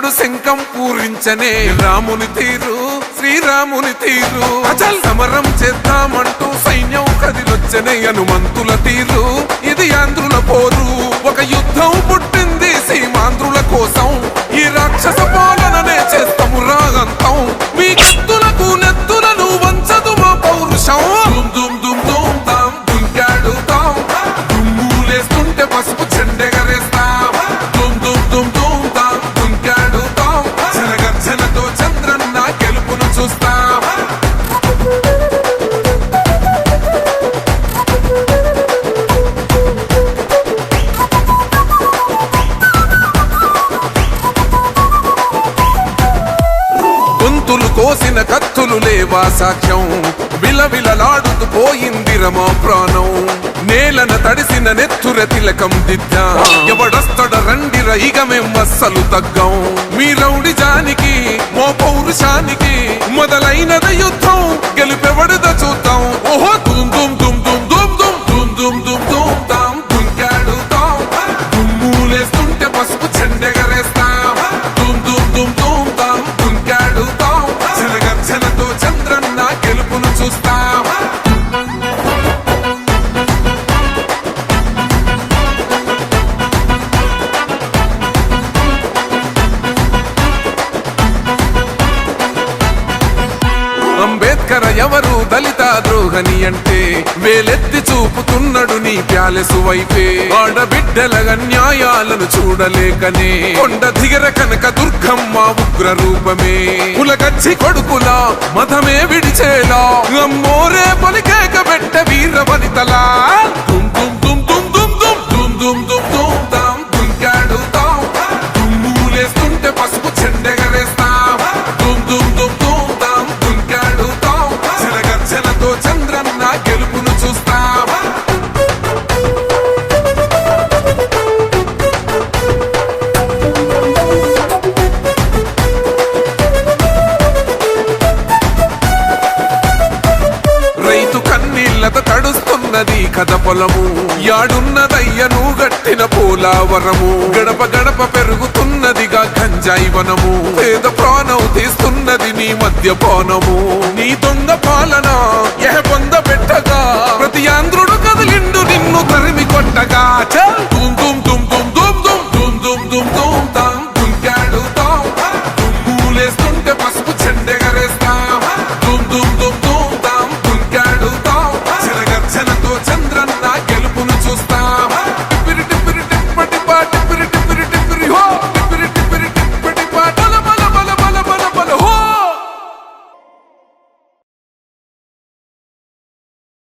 చంద్రుడు శంఖం పూరించనే రాముని తీరు శ్రీరాముని తీరు అచల్ సమరం చేద్దామంటూ సైన్యం కదిలొచ్చనే హనుమంతుల తీరు ఇది ఆంధ్రుల పోరు ఒక యుద్ధం పుట్టింది సీమాంధ్రుల కోసం ఈ రాక్షస పాలననే చేస్తాము రాగంతం మీ కత్తులకు నెత్తులను వంచదు మా పౌరుషం దుమ్ దుమ్ దుమ్ తాం దుంకాడుతాం దుమ్ములేస్తుంటే పసుపు చెండెగరేస్తాం దుమ్ దుమ్ దుమ్ దుమ్ తాం దుంకాడుతాం జనగర్జనతో చంద్రన్న గెలుపును చూస్తాం గొంతులు కోసిన కత్తులు లేవా సాక్ష్యం విలవిలలాడుతూ పోయింది రమా ప్రాణం నేలన తడిసిన నెత్తుర తిలకం దిద్దా ఎవడొస్తడ రండిర ఇక మేం అస్సలు తగ్గం మీ రౌడి జానికి మో పౌరుషానికి మొదలైనద యుద్ధం గెలుపెవడద చూద్దాం ఓహో దుమ్ దుమ్ దుమ్ దుమ్ దుమ్ దుమ్ దుమ్ దుమ్ దుమ్ తాం దుంకాడుతాం దుమ్ములేస్తుంటే పసుపు చెండెగరేస్తాం దుమ్ దుమ్ దుమ్ దుమ్ తాం దుంకాడుతాం జనగర్జనతో చంద్రన్న గెలుపును చూస్తాం అంబేద్కర్ ఎవరు దళిత ద్రోహని అంటే వేలెత్తి చూపుతున్నాడు నీ ప్యాలెసు వైపే ఆడబిడ్డల న్యాయాలను చూడలేకనే కొండ దిగర కనక దుర్గమ్మ ఉగ్ర రూపమే కులగచ్చి కొడుకులా మతమే విడిచేలా అమ్మోరే పలికేక పెట్ట వీర వనితలా దుమ్ దుమ్ దుమ్ దుమ్ దుమ్ దుమ్ దుమ్ దుమ్ దుమ్ దుమ్ తాం దుంకాడుతాం దుమ్ములేస్తుంటే పసుపు చెండెగరేస్తాం దుమ్ దుమ్ దుమ్ దుమ్ తాం దుంకాడుతాం జనగర్జనతో చంద్రన్న గెలుపును చూస్తాం రైతు కన్నీళ్లతో తడుస్తున్నది కథ పొలము యాడున్నదయ్యను గట్టిన పోలావరము గడప గడప పెరుగుతున్నదిగా గంజాయి వనము పేద ప్రాణం తీస్తున్నది నీ మద్యపానము నీ దొంగ పాలన